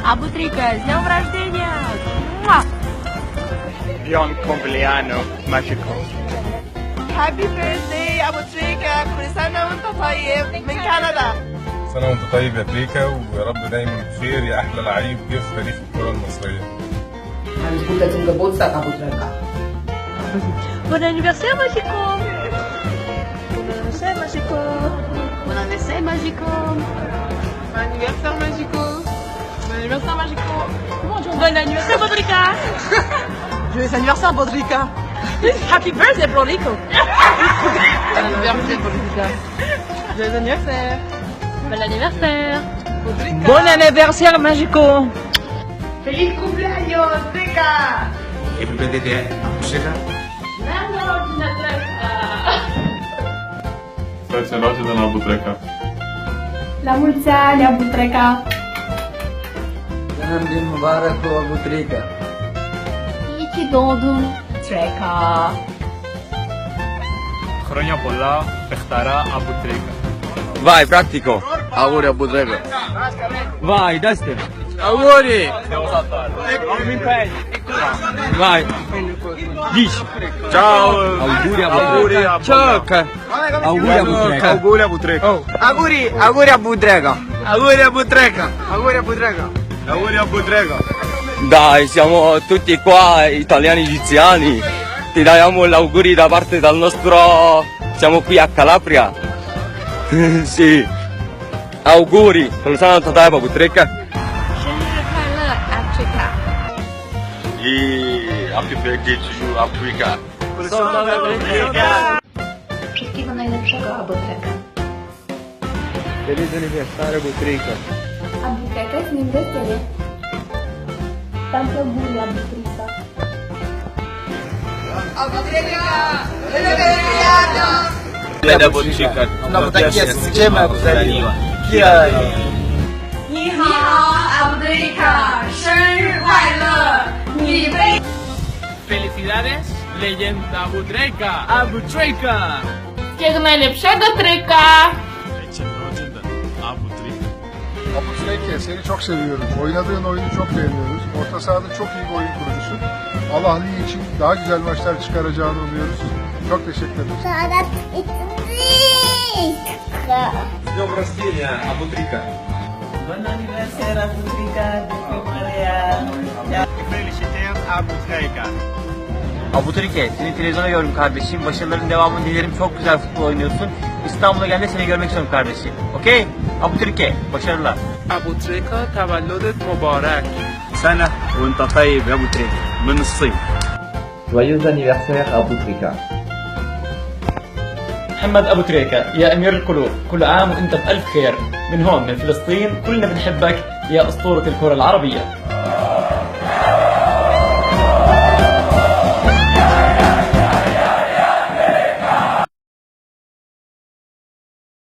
Abu Trika, с днем рождения! Муа! Buon compleanno magico. هابي بيرثداي ابو تريكة، كل سنة وانت طيب من كندا. سنة وانت طيب يا تريكا، ويا رب دايما بخير يا احلى لعيب جه في تاريخ الكرة المصرية. Alles Gute zum Geburtstag, Abu Trika. Bon anniversaire, Magico! Bon anniversaire, Magico! Bon anniversaire, Magico! Bon anniversaire Magico. Bon anniversaire, Magico! Bon anniversaire, Bodrika! Joyeux anniversaire Bodrika. Happy birthday, Bodrico! Bon anniversaire Bodrika. Joyeux anniversaire. Bon anniversaire! Bodrika. Bon anniversaire, Magico! Feliz cumpleaños, Trika. Happy birthday to Trika. Felicitations Abu Trika. La mulți ani, Abu Trika! Senem din mübarek bu Abu Trika. İyi ki doğdun, Trika! Χρόνια πολλά, παιχταρά Abu Trika. Vai, pratico. Auguri Abu Trika. Vai, Dustin. Auguri. Vai. Dici. Ciao. Auguri Abu Trika. Ciao. Auguri Abu Trika. Auguri Abu Trika. Auguri Abu Trika. Auguri Abu Trika. Auguri Abu Trika. Auguri Abu Trika. Dai, siamo tutti qua italiani egiziani. Ti diamo gli auguri da parte del nostro... Siamo qui a Calabria. Sì. Auguri. Con santo dai Abu Trika. 生日快乐 Africa! Happy birthday to you, Africa. Wszystkiego najlepszego, Abu Trika! Feliz aniversario Abu Trika. Abu Trika, z nim wesele! Tanto auguri, Abu Trika! Abu Trika. Feliz cumpleaños. Abu Trika. Znowu tak jest, gdzie my Abu Trika? 你好，阿布瑞卡，生日快乐！你为 Felicidades, leyenda Abu Trika! Abu Trika! Wszystkiego najlepszego, Trika! Abu Trika, seni çok seviyoruz. Oynadığın oyunu çok beğeniyoruz. Orta sahada çok iyi bir oyun kurucusun. Allah Lig için daha güzel maçlar çıkaracağını umuyoruz. Çok teşekkür ederim. С днем рождения, Abu Trika. Bun aniversaire Abu Trika. Felicitări Abu Trika. Abu Trike, seni televizyonda gördüm kardeşim. Başarıların devamını dilerim. Çok güzel futbol oynuyorsun. İstanbul'a gel de seni görmek istiyorum kardeşim. Okey? Abu Trike, başarılar. Abu Trika, تولدت مبارك! سنة وانت طيب يا أبو تريكة من الصين. Joyeux anniversaire Abu Trika. محمد أبو تريكة يا أمير القلوب، كل عام وأنت بألف خير. من هون من فلسطين كلنا بنحبك يا أسطورة الكرة العربية.